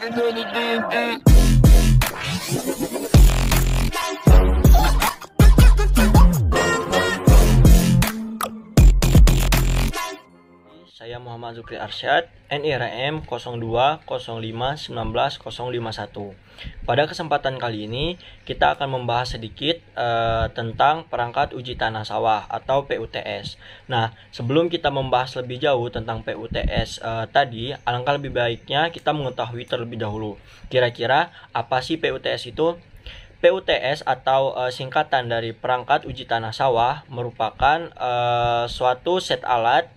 Saya Muhammad Zukri Arsyad, NIRM 0205190051. Pada kesempatan kali ini, kita akan membahas sedikit tentang perangkat uji tanah sawah atau PUTS. Nah, sebelum kita membahas lebih jauh tentang PUTS tadi, alangkah lebih baiknya kita mengetahui terlebih dahulu. Kira-kira apa sih PUTS itu? PUTS atau singkatan dari perangkat uji tanah sawah merupakan suatu set alat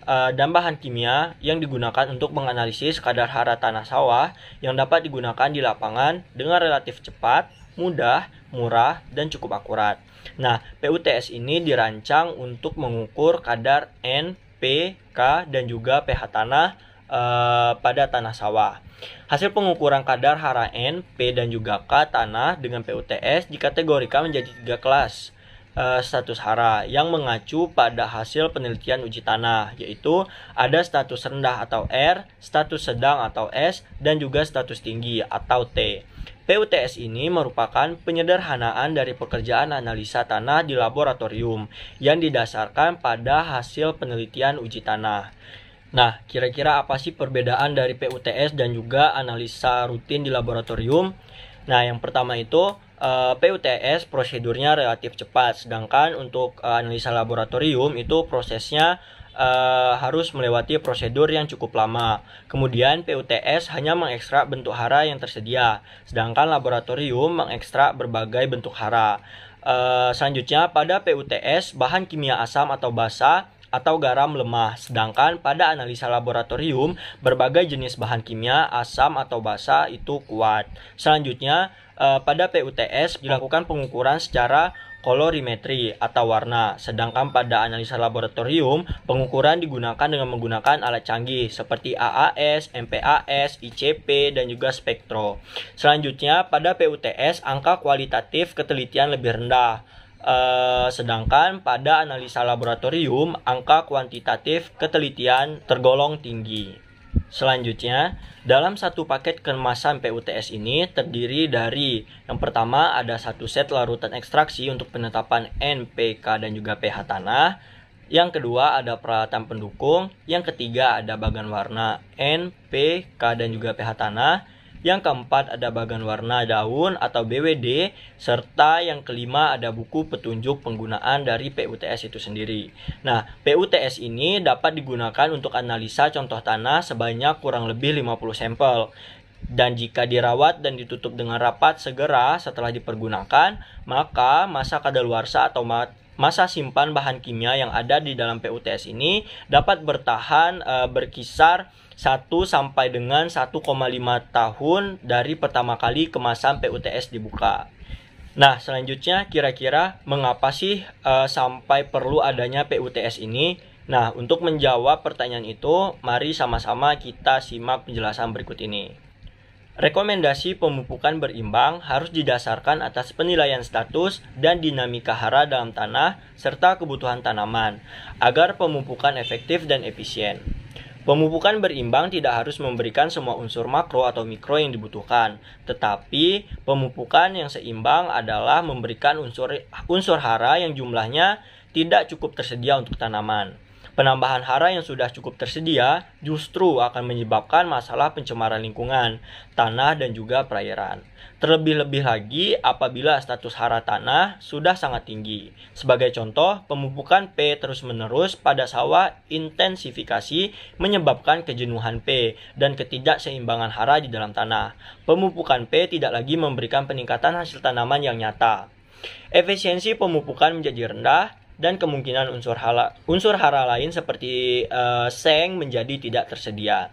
dan bahan kimia yang digunakan untuk menganalisis kadar hara tanah sawah yang dapat digunakan di lapangan dengan relatif cepat, mudah, murah, dan cukup akurat. Nah, PUTS ini dirancang untuk mengukur kadar N, P, K, dan juga pH tanah pada tanah sawah. Hasil pengukuran kadar hara N, P, dan juga K tanah dengan PUTS dikategorikan menjadi 3 kelas status hara yang mengacu pada hasil penelitian uji tanah, yaitu ada status rendah atau R, status sedang atau S, dan juga status tinggi atau T. PUTS ini merupakan penyederhanaan dari pekerjaan analisa tanah di laboratorium yang didasarkan pada hasil penelitian uji tanah. Nah, kira-kira apa sih perbedaan dari PUTS dan juga analisa rutin di laboratorium? Nah, yang pertama itu PUTS prosedurnya relatif cepat, sedangkan untuk analisa laboratorium itu prosesnya harus melewati prosedur yang cukup lama. Kemudian PUTS hanya mengekstrak bentuk hara yang tersedia, sedangkan laboratorium mengekstrak berbagai bentuk hara. Selanjutnya pada PUTS bahan kimia asam atau basa atau garam lemah, sedangkan pada analisa laboratorium berbagai jenis bahan kimia asam atau basa itu kuat. Selanjutnya pada PUTS dilakukan pengukuran secara kolorimetri atau warna, sedangkan pada analisa laboratorium pengukuran digunakan dengan menggunakan alat canggih seperti AAS, MPAS, ICP, dan juga spektro. Selanjutnya pada PUTS angka kualitatif ketelitian lebih rendah, sedangkan pada analisa laboratorium angka kuantitatif ketelitian tergolong tinggi. Selanjutnya, dalam satu paket kemasan PUTS ini terdiri dari yang pertama ada satu set larutan ekstraksi untuk penetapan N, P, K, dan juga pH tanah. Yang kedua ada peralatan pendukung. Yang ketiga ada bagan warna N, P, K, dan juga pH tanah. Yang keempat ada bagan warna daun atau BWD, serta yang kelima ada buku petunjuk penggunaan dari PUTS itu sendiri. Nah, PUTS ini dapat digunakan untuk analisa contoh tanah sebanyak kurang lebih 50 sampel. Dan jika dirawat dan ditutup dengan rapat segera setelah dipergunakan, maka masa kadaluarsa atau masa simpan bahan kimia yang ada di dalam PUTS ini dapat bertahan berkisar 1 sampai dengan 1,5 tahun dari pertama kali kemasan PUTS dibuka. Nah, selanjutnya kira-kira mengapa sih sampai perlu adanya PUTS ini? Nah, untuk menjawab pertanyaan itu, mari sama-sama kita simak penjelasan berikut ini. Rekomendasi pemupukan berimbang harus didasarkan atas penilaian status dan dinamika hara dalam tanah serta kebutuhan tanaman agar pemupukan efektif dan efisien. Pemupukan berimbang tidak harus memberikan semua unsur makro atau mikro yang dibutuhkan, tetapi pemupukan yang seimbang adalah memberikan unsur hara yang jumlahnya tidak cukup tersedia untuk tanaman. Penambahan hara yang sudah cukup tersedia justru akan menyebabkan masalah pencemaran lingkungan, tanah, dan juga perairan. Terlebih-lebih lagi apabila status hara tanah sudah sangat tinggi. Sebagai contoh, pemupukan P terus-menerus pada sawah intensifikasi menyebabkan kejenuhan P dan ketidakseimbangan hara di dalam tanah. Pemupukan P tidak lagi memberikan peningkatan hasil tanaman yang nyata. Efisiensi pemupukan menjadi rendah, dan kemungkinan unsur hara lain seperti seng menjadi tidak tersedia.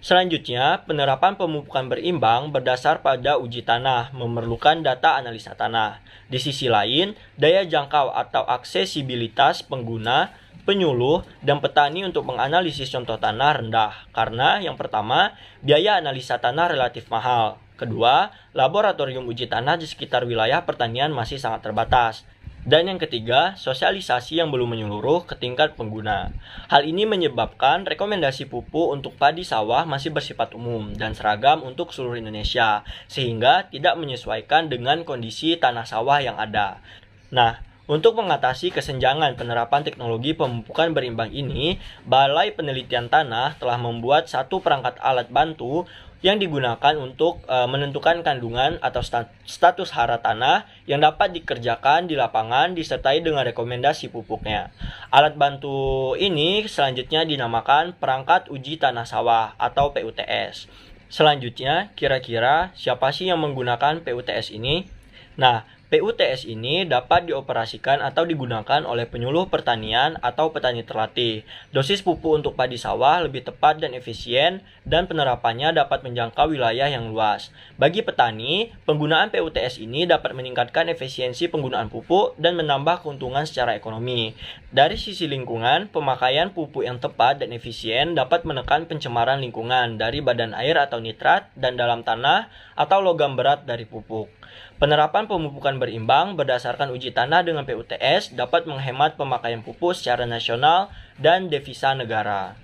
Selanjutnya, penerapan pemupukan berimbang berdasar pada uji tanah memerlukan data analisa tanah. Di sisi lain, daya jangkau atau aksesibilitas pengguna, penyuluh, dan petani untuk menganalisis contoh tanah rendah karena yang pertama, biaya analisa tanah relatif mahal. Kedua, laboratorium uji tanah di sekitar wilayah pertanian masih sangat terbatas. Dan yang ketiga, sosialisasi yang belum menyeluruh ke tingkat pengguna. Hal ini menyebabkan rekomendasi pupuk untuk padi sawah masih bersifat umum dan seragam untuk seluruh Indonesia, sehingga tidak menyesuaikan dengan kondisi tanah sawah yang ada. Nah, untuk mengatasi kesenjangan penerapan teknologi pemupukan berimbang ini, Balai Penelitian Tanah telah membuat satu perangkat alat bantu yang digunakan untuk menentukan kandungan atau status hara tanah yang dapat dikerjakan di lapangan disertai dengan rekomendasi pupuknya. Alat bantu ini selanjutnya dinamakan Perangkat Uji Tanah Sawah atau PUTS. Selanjutnya, kira-kira siapa sih yang menggunakan PUTS ini? Nah, PUTS ini dapat dioperasikan atau digunakan oleh penyuluh pertanian atau petani terlatih. Dosis pupuk untuk padi sawah lebih tepat dan efisien, dan penerapannya dapat menjangkau wilayah yang luas. Bagi petani, penggunaan PUTS ini dapat meningkatkan efisiensi penggunaan pupuk dan menambah keuntungan secara ekonomi. Dari sisi lingkungan, pemakaian pupuk yang tepat dan efisien dapat menekan pencemaran lingkungan dari badan air atau nitrat dan dalam tanah atau logam berat dari pupuk. Penerapan pemupukan berimbang berdasarkan uji tanah dengan PUTS dapat menghemat pemakaian pupuk secara nasional dan devisa negara.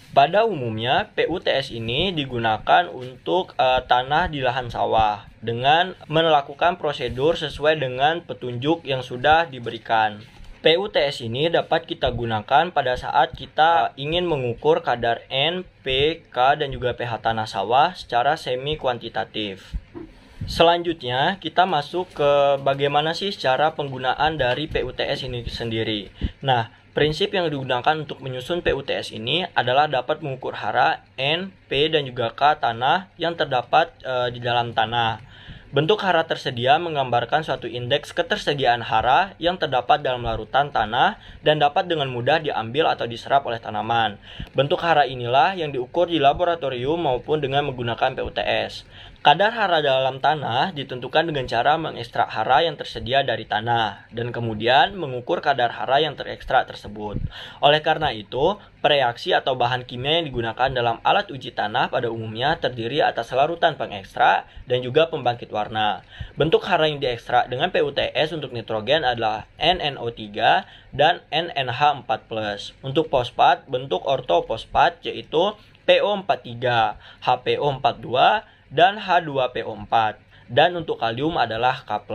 Pada umumnya, PUTS ini digunakan untuk tanah di lahan sawah dengan melakukan prosedur sesuai dengan petunjuk yang sudah diberikan. PUTS ini dapat kita gunakan pada saat kita ingin mengukur kadar N, P, K, dan juga pH tanah sawah secara semi kuantitatif. Selanjutnya, kita masuk ke bagaimana sih cara penggunaan dari PUTS ini sendiri. Nah, prinsip yang digunakan untuk menyusun PUTS ini adalah dapat mengukur hara N, P, dan juga K tanah yang terdapat di dalam tanah. Bentuk hara tersedia menggambarkan suatu indeks ketersediaan hara yang terdapat dalam larutan tanah dan dapat dengan mudah diambil atau diserap oleh tanaman. Bentuk hara inilah yang diukur di laboratorium maupun dengan menggunakan PUTS. Kadar hara dalam tanah ditentukan dengan cara mengekstrak hara yang tersedia dari tanah dan kemudian mengukur kadar hara yang terekstrak tersebut. Oleh karena itu, reaksi atau bahan kimia yang digunakan dalam alat uji tanah pada umumnya terdiri atas larutan pengekstrak dan juga pembangkit warna. Bentuk hara yang diekstrak dengan PUTS untuk nitrogen adalah NNO3 dan NNH4+. Untuk fosfat, bentuk ortofosfat yaitu PO43, HPO42, dan H2PO4. Dan untuk kalium adalah K+.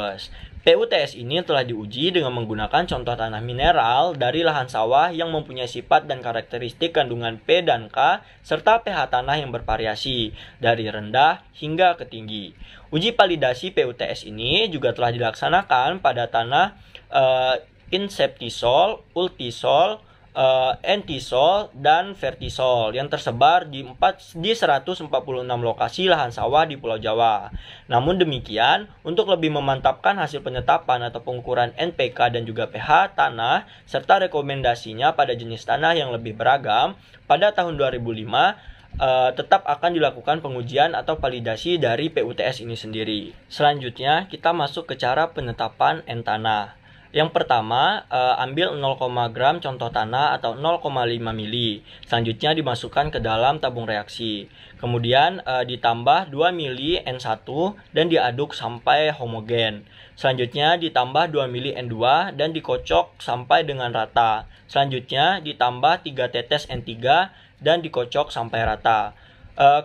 PUTS ini telah diuji dengan menggunakan contoh tanah mineral dari lahan sawah yang mempunyai sifat dan karakteristik kandungan P dan K serta pH tanah yang bervariasi dari rendah hingga ke tinggi. Uji validasi PUTS ini juga telah dilaksanakan pada tanah inseptisol, ultisol, entisol, dan vertisol yang tersebar di 146 lokasi lahan sawah di Pulau Jawa. Namun demikian, untuk lebih memantapkan hasil penetapan atau pengukuran NPK dan juga pH tanah serta rekomendasinya pada jenis tanah yang lebih beragam, pada tahun 2005 tetap akan dilakukan pengujian atau validasi dari PUTS ini sendiri. Selanjutnya, kita masuk ke cara penetapan N tanah. Yang pertama, ambil 0, gram contoh tanah atau 0,5 mili. Selanjutnya dimasukkan ke dalam tabung reaksi. Kemudian ditambah 2 mili N1 dan diaduk sampai homogen. Selanjutnya ditambah 2 mili N2 dan dikocok sampai dengan rata. Selanjutnya ditambah 3 tetes N3 dan dikocok sampai rata.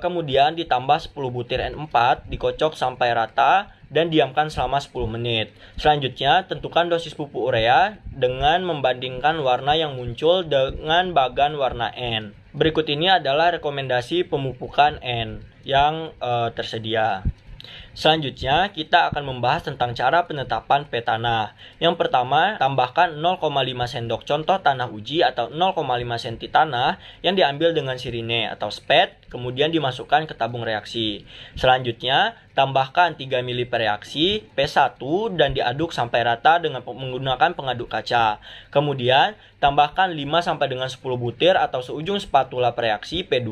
Kemudian ditambah 10 butir N4, dikocok sampai rata dan diamkan selama 10 menit. Selanjutnya, tentukan dosis pupuk urea dengan membandingkan warna yang muncul dengan bagan warna N. Berikut ini adalah rekomendasi pemupukan N yang tersedia. Selanjutnya, kita akan membahas tentang cara penetapan P tanah. Yang pertama, tambahkan 0,5 sendok contoh tanah uji atau 0,5 cm tanah yang diambil dengan sirine atau spet, kemudian dimasukkan ke tabung reaksi. Selanjutnya, tambahkan 3 mili per reaksi P1 dan diaduk sampai rata dengan menggunakan pengaduk kaca. Kemudian, tambahkan 5 sampai dengan 10 butir atau seujung spatula per reaksi P2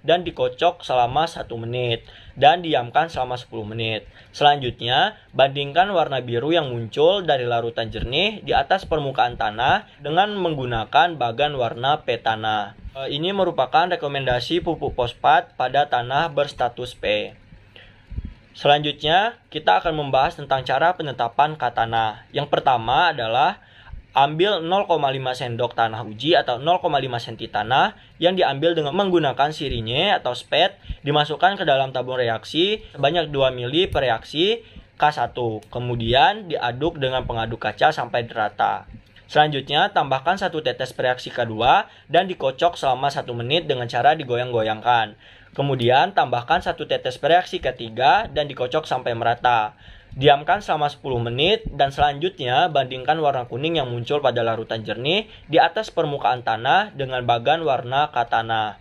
dan dikocok selama 1 menit dan diamkan selama 10 menit. Selanjutnya, bandingkan warna biru yang muncul dari larutan jernih di atas permukaan tanah dengan menggunakan bagan warna P tanah. Ini merupakan rekomendasi pupuk fosfat pada tanah berstatus P. Selanjutnya, kita akan membahas tentang cara penetapan K tanah. Yang pertama adalah ambil 0,5 sendok tanah uji atau 0,5 cm tanah yang diambil dengan menggunakan sirinye atau spet, dimasukkan ke dalam tabung reaksi sebanyak 2 ml per reaksi K1. Kemudian diaduk dengan pengaduk kaca sampai rata. Selanjutnya, tambahkan 1 tetes reaksi K2 dan dikocok selama 1 menit dengan cara digoyang-goyangkan. Kemudian, tambahkan 1 tetes reaksi K3 dan dikocok sampai merata. Diamkan selama 10 menit dan selanjutnya bandingkan warna kuning yang muncul pada larutan jernih di atas permukaan tanah dengan bagan warna K tanah.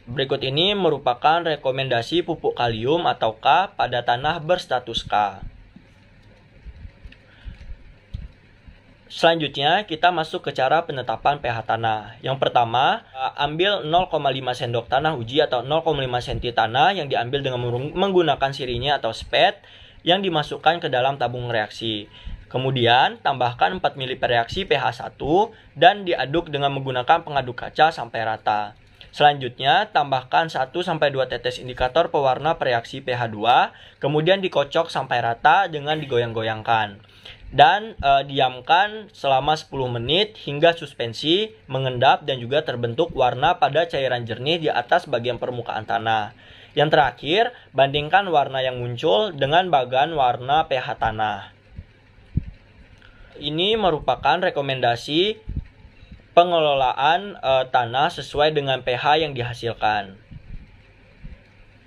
Berikut ini merupakan rekomendasi pupuk kalium atau K pada tanah berstatus K. Selanjutnya, kita masuk ke cara penetapan pH tanah. Yang pertama, ambil 0,5 sendok tanah uji atau 0,5 cm tanah yang diambil dengan menggunakan sirinye atau spet yang dimasukkan ke dalam tabung reaksi. Kemudian, tambahkan 4 ml per reaksi pH 1 dan diaduk dengan menggunakan pengaduk kaca sampai rata. Selanjutnya, tambahkan 1-2 tetes indikator pewarna reaksi pH 2, kemudian dikocok sampai rata dengan digoyang-goyangkan. Dan diamkan selama 10 menit hingga suspensi, mengendap dan juga terbentuk warna pada cairan jernih di atas bagian permukaan tanah. Yang terakhir, bandingkan warna yang muncul dengan bagan warna pH tanah. Ini merupakan rekomendasi pengelolaan tanah sesuai dengan pH yang dihasilkan.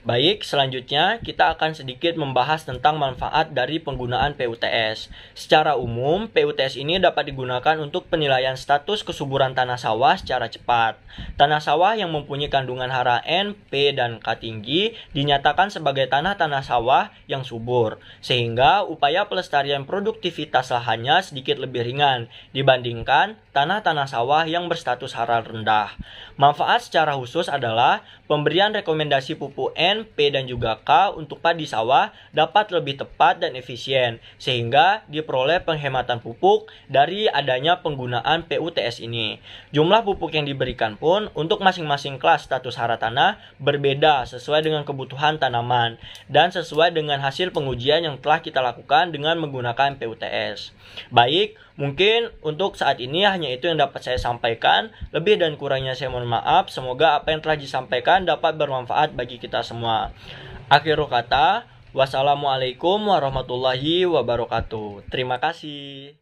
Baik, selanjutnya kita akan sedikit membahas tentang manfaat dari penggunaan PUTS. Secara umum, PUTS ini dapat digunakan untuk penilaian status kesuburan tanah sawah secara cepat. Tanah sawah yang mempunyai kandungan hara N, P, dan K tinggi dinyatakan sebagai tanah-tanah sawah yang subur, sehingga upaya pelestarian produktivitas lahannya sedikit lebih ringan dibandingkan tanah-tanah sawah yang berstatus hara rendah. Manfaat secara khusus adalah pemberian rekomendasi pupuk N, P, dan juga K untuk padi sawah dapat lebih tepat dan efisien, sehingga diperoleh penghematan pupuk dari adanya penggunaan PUTS ini. Jumlah pupuk yang diberikan pun untuk masing-masing kelas status hara tanah berbeda sesuai dengan kebutuhan tanaman dan sesuai dengan hasil pengujian yang telah kita lakukan dengan menggunakan PUTS. Baik, mungkin untuk saat ini hanya itu yang dapat saya sampaikan. Lebih dan kurangnya saya mohon maaf. Semoga apa yang telah disampaikan dapat bermanfaat bagi kita semua. Akhirul kata, wassalamualaikum warahmatullahi wabarakatuh. Terima kasih.